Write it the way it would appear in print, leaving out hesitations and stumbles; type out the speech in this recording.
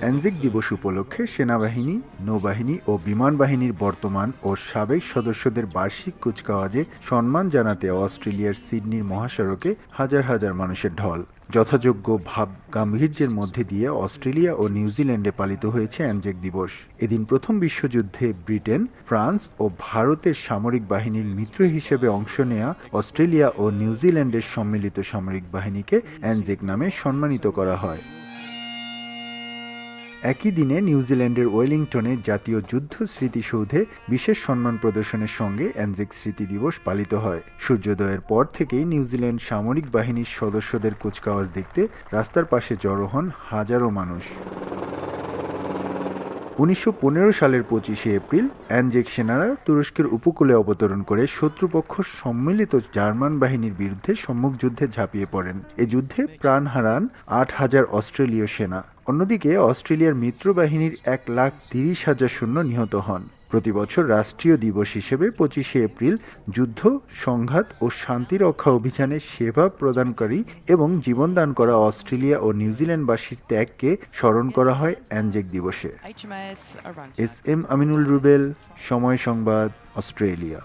অ্যানজেক দিবস উপলক্ষে সেনাবাহিনী, নৌবাহিনী ও বিমান বাহিনীর বর্তমান ও সাবেক সদস্যদের বার্ষিক কুচকাওয়াজে সম্মান জানাতে অস্ট্রেলিয়ার সিডনির মহাসড়কে হাজার হাজার মানুষের ঢল। যথাযোগ্য ভাব গাম্ভীর্যের মধ্যে দিয়ে অস্ট্রেলিয়া ও নিউজিল্যান্ডে পালিত হয়েছে অ্যানজেক দিবস। এদিন প্রথম বিশ্বযুদ্ধে ব্রিটেন, ফ্রান্স ও ভারতের সামরিক বাহিনীর মিত্র হিসেবে অংশ নেয়া অস্ট্রেলিয়া ও নিউজিল্যান্ডের সম্মিলিত সামরিক বাহিনীকে অ্যানজেক নামে সম্মানিত করা হয়। একই দিনে নিউজিল্যান্ডের ওয়েলিংটনে জাতীয় যুদ্ধ স্মৃতিসৌধে বিশেষ সম্মান প্রদর্শনের সঙ্গে অ্যানজেক স্মৃতি দিবস পালিত হয়। সূর্যোদয়ের পর থেকেই নিউজিল্যান্ড সামরিক বাহিনীর সদস্যদের কুচকাওয়াজ দেখতে রাস্তার পাশে জড়ো হন হাজারো মানুষ। 1915 সালের 25শে এপ্রিল অ্যানজেক সেনারা তুরস্কের উপকূলে অবতরণ করে শত্রুপক্ষ সম্মিলিত জার্মান বাহিনীর বিরুদ্ধে সম্মুখ যুদ্ধে ঝাঁপিয়ে পড়েন। এ যুদ্ধে প্রাণ হারান 8,000 অস্ট্রেলীয় সেনা। অন্যদিকে অস্ট্রেলিয়ার মিত্র বাহিনীর 1,30,000 সৈন্য নিহত হন। প্রতি বছর রাষ্ট্রীয় দিবস হিসেবে 25শে এপ্রিল যুদ্ধ, সংঘাত ও শান্তিরক্ষা অভিযানে সেবা প্রদানকারী এবং জীবনদান করা অস্ট্রেলিয়া ও নিউজিল্যান্ডবাসীর ত্যাগকে স্মরণ করা হয় অ্যানজেক দিবসে। এস এম আমিনুল রুবেল, সময় সংবাদ, অস্ট্রেলিয়া।